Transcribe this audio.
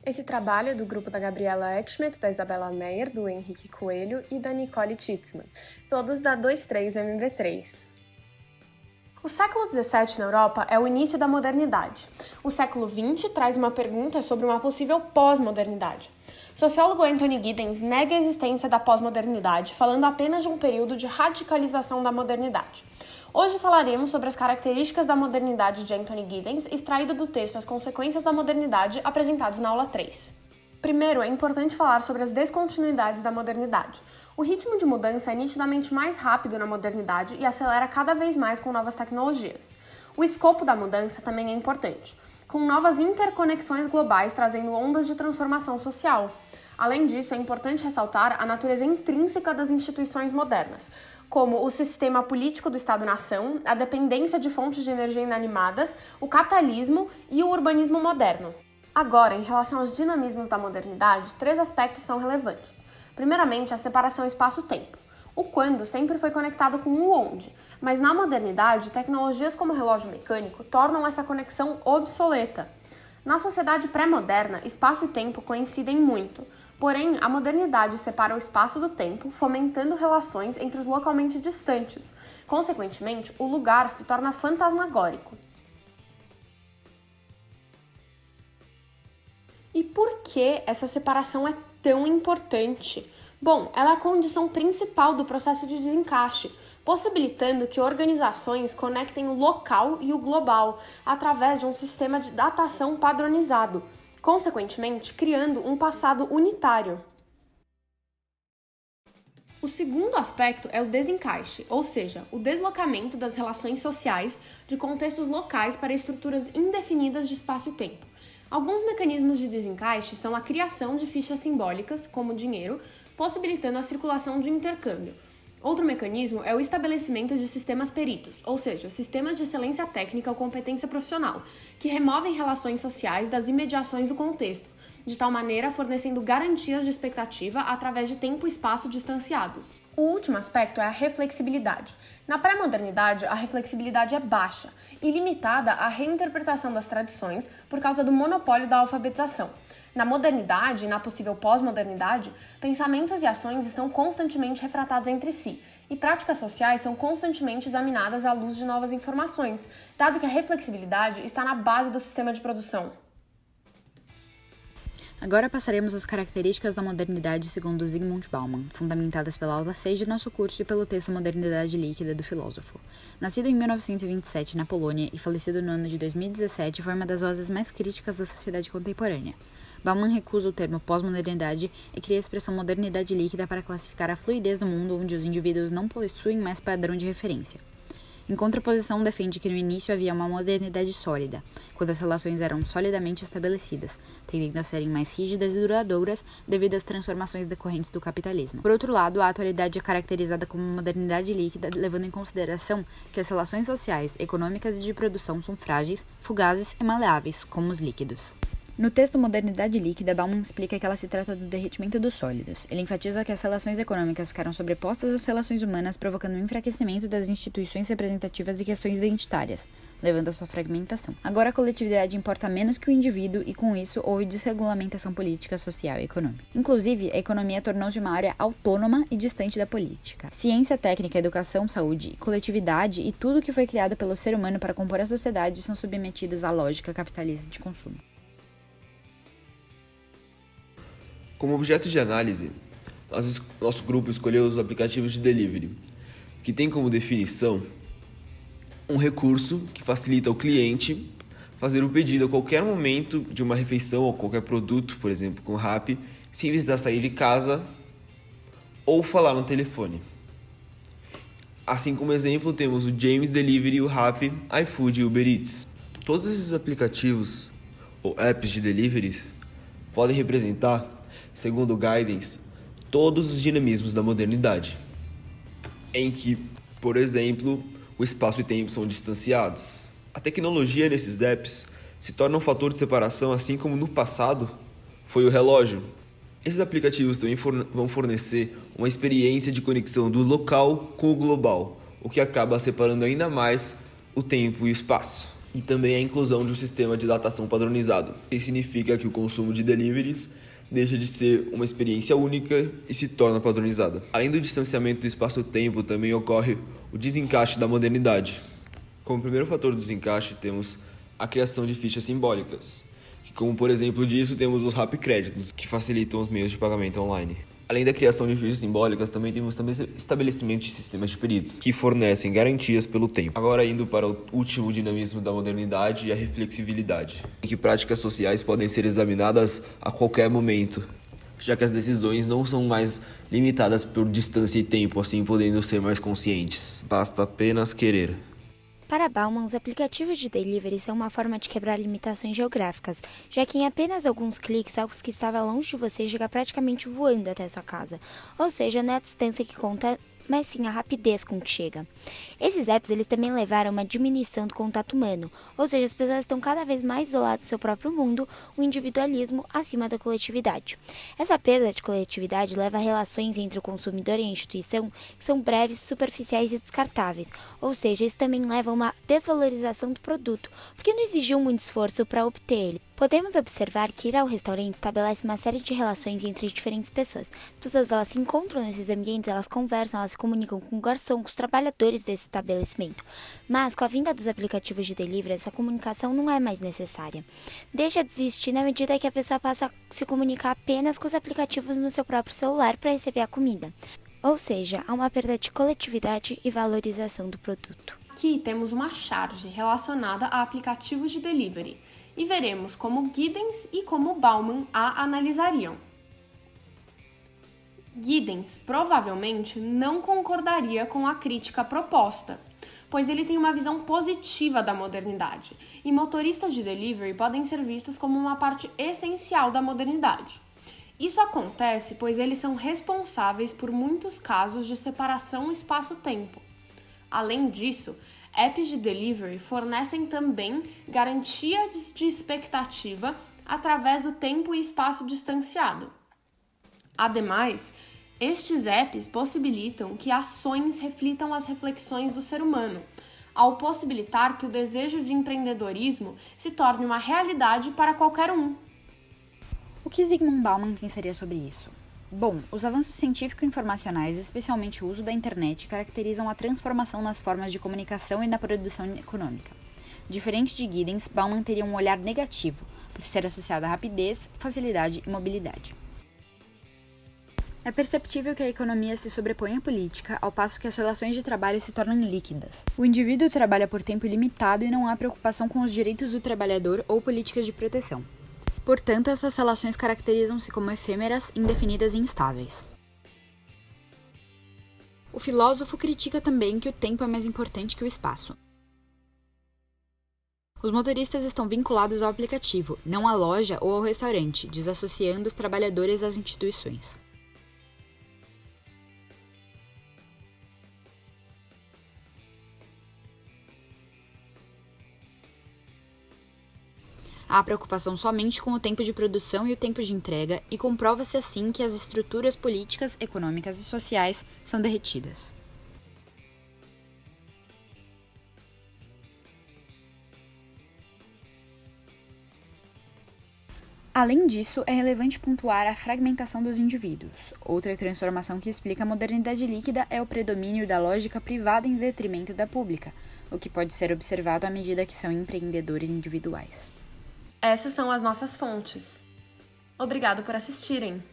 Esse trabalho é do grupo da Gabriela Etschmidt, da Isabela Meyer, do Henrique Coelho e da Nicole Titzman, todos da 23MB3. O século XVII na Europa é o início da modernidade. O século XX traz uma pergunta sobre uma possível pós-modernidade. O sociólogo Anthony Giddens nega a existência da pós-modernidade, falando apenas de um período de radicalização da modernidade. Hoje falaremos sobre as características da modernidade de Anthony Giddens, extraído do texto As Consequências da Modernidade, apresentados na aula 3. Primeiro, é importante falar sobre as descontinuidades da modernidade. O ritmo de mudança é nitidamente mais rápido na modernidade e acelera cada vez mais com novas tecnologias. O escopo da mudança também é importante, com novas interconexões globais trazendo ondas de transformação social. Além disso, é importante ressaltar a natureza intrínseca das instituições modernas, como o sistema político do Estado-nação, a dependência de fontes de energia inanimadas, o capitalismo e o urbanismo moderno. Agora, em relação aos dinamismos da modernidade, 3 aspectos são relevantes. Primeiramente, a separação espaço-tempo. O quando sempre foi conectado com o onde, mas na modernidade, tecnologias como o relógio mecânico tornam essa conexão obsoleta. Na sociedade pré-moderna, espaço e tempo coincidem muito, porém, a modernidade separa o espaço do tempo, fomentando relações entre os localmente distantes. Consequentemente, o lugar se torna fantasmagórico. E por que essa separação é tão importante? Bom, ela é a condição principal do processo de desencaixe, possibilitando que organizações conectem o local e o global através de um sistema de datação padronizado, consequentemente criando um passado unitário. O segundo aspecto é o desencaixe, ou seja, o deslocamento das relações sociais de contextos locais para estruturas indefinidas de espaço e tempo. Alguns mecanismos de desencaixe são a criação de fichas simbólicas, como dinheiro, possibilitando a circulação de intercâmbio. Outro mecanismo é o estabelecimento de sistemas peritos, ou seja, sistemas de excelência técnica ou competência profissional, que removem relações sociais das imediações do contexto, de tal maneira fornecendo garantias de expectativa através de tempo e espaço distanciados. O último aspecto é a reflexibilidade. Na pré-modernidade, a reflexibilidade é baixa e limitada à reinterpretação das tradições por causa do monopólio da alfabetização. Na modernidade e na possível pós-modernidade, pensamentos e ações estão constantemente refratados entre si, e práticas sociais são constantemente examinadas à luz de novas informações, dado que a reflexibilidade está na base do sistema de produção. Agora passaremos às características da modernidade segundo Zygmunt Bauman, fundamentadas pela aula 6 de nosso curso e pelo texto Modernidade Líquida do filósofo. Nascido em 1927 na Polônia e falecido no ano de 2017, foi uma das vozes mais críticas da sociedade contemporânea. Bauman recusa o termo pós-modernidade e cria a expressão modernidade líquida para classificar a fluidez do mundo onde os indivíduos não possuem mais padrão de referência. Em contraposição, defende que no início havia uma modernidade sólida, quando as relações eram solidamente estabelecidas, tendendo a serem mais rígidas e duradouras devido às transformações decorrentes do capitalismo. Por outro lado, a atualidade é caracterizada como modernidade líquida, levando em consideração que as relações sociais, econômicas e de produção são frágeis, fugazes e maleáveis, como os líquidos. No texto Modernidade Líquida, Bauman explica que ela se trata do derretimento dos sólidos. Ele enfatiza que as relações econômicas ficaram sobrepostas às relações humanas, provocando um enfraquecimento das instituições representativas e questões identitárias, levando à sua fragmentação. Agora a coletividade importa menos que o indivíduo e, com isso, houve desregulamentação política, social e econômica. Inclusive, a economia tornou-se uma área autônoma e distante da política. Ciência, técnica, educação, saúde, coletividade e tudo que foi criado pelo ser humano para compor a sociedade são submetidos à lógica capitalista de consumo. Como objeto de análise, nosso grupo escolheu os aplicativos de delivery, que tem como definição um recurso que facilita ao cliente fazer o pedido a qualquer momento de uma refeição ou qualquer produto, por exemplo, com o Rappi, sem precisar sair de casa ou falar no telefone. Assim como exemplo, temos o James Delivery, o Rappi, iFood e Uber Eats. Todos esses aplicativos ou apps de delivery podem representar, segundo o Giddens, todos os dinamismos da modernidade, em que, por exemplo, o espaço e tempo são distanciados. A tecnologia nesses apps se torna um fator de separação, assim como no passado foi o relógio. Esses aplicativos também vão fornecer uma experiência de conexão do local com o global, o que acaba separando ainda mais o tempo e o espaço. e também a inclusão de um sistema de datação padronizado. Isso significa que o consumo de deliveries deixa de ser uma experiência única e se torna padronizada. Além do distanciamento do espaço-tempo, também ocorre o desencaixe da modernidade. Como primeiro fator do desencaixe, temos a criação de fichas simbólicas, que, como por exemplo disso, temos os rapcréditos, que facilitam os meios de pagamento online. Além da criação de fichas simbólicas, também temos estabelecimento de sistemas de peritos, que fornecem garantias pelo tempo. Agora indo para o último dinamismo da modernidade e a reflexibilidade, em que práticas sociais podem ser examinadas a qualquer momento, já que as decisões não são mais limitadas por distância e tempo, assim podendo ser mais conscientes. Basta apenas querer. Para Bauman, os aplicativos de delivery são uma forma de quebrar limitações geográficas, já que em apenas alguns cliques, algo que estava longe de você chega praticamente voando até sua casa. Ou seja, não é a distância que conta, mas sim a rapidez com que chega. Esses apps eles também levaram a uma diminuição do contato humano, ou seja, as pessoas estão cada vez mais isoladas do seu próprio mundo, o individualismo acima da coletividade. Essa perda de coletividade leva a relações entre o consumidor e a instituição que são breves, superficiais e descartáveis, ou seja, isso também leva a uma desvalorização do produto, porque não exigiu muito esforço para obter ele. Podemos observar que ir ao restaurante estabelece uma série de relações entre diferentes pessoas. As pessoas elas se encontram nesses ambientes, elas conversam, elas se comunicam com o garçom, com os trabalhadores desse estabelecimento. Mas, com a vinda dos aplicativos de delivery, essa comunicação não é mais necessária. Deixa de existir na medida que a pessoa passa a se comunicar apenas com os aplicativos no seu próprio celular para receber a comida. Ou seja, há uma perda de coletividade e valorização do produto. Aqui temos uma charge relacionada a aplicativos de delivery e veremos como Giddens e como Bauman a analisariam. Giddens provavelmente não concordaria com a crítica proposta, pois ele tem uma visão positiva da modernidade, e motoristas de delivery podem ser vistos como uma parte essencial da modernidade. Isso acontece pois eles são responsáveis por muitos casos de separação espaço-tempo. Além disso, apps de delivery fornecem também garantias de expectativa através do tempo e espaço distanciado. Ademais, estes apps possibilitam que ações reflitam as reflexões do ser humano, ao possibilitar que o desejo de empreendedorismo se torne uma realidade para qualquer um. O que Zygmunt Bauman pensaria sobre isso? Bom, os avanços científico-informacionais, especialmente o uso da internet, caracterizam a transformação nas formas de comunicação e na produção econômica. Diferente de Giddens, Bauman teria um olhar negativo, por ser associado à rapidez, facilidade e mobilidade. É perceptível que a economia se sobrepõe à política, ao passo que as relações de trabalho se tornam líquidas. O indivíduo trabalha por tempo ilimitado e não há preocupação com os direitos do trabalhador ou políticas de proteção. Portanto, essas relações caracterizam-se como efêmeras, indefinidas e instáveis. O filósofo critica também que o tempo é mais importante que o espaço. Os motoristas estão vinculados ao aplicativo, não à loja ou ao restaurante, desassociando os trabalhadores às instituições. Há preocupação somente com o tempo de produção e o tempo de entrega, e comprova-se assim que as estruturas políticas, econômicas e sociais são derretidas. Além disso, é relevante pontuar a fragmentação dos indivíduos. Outra transformação que explica a modernidade líquida é o predomínio da lógica privada em detrimento da pública, o que pode ser observado à medida que são empreendedores individuais. Essas são as nossas fontes. Obrigado por assistirem!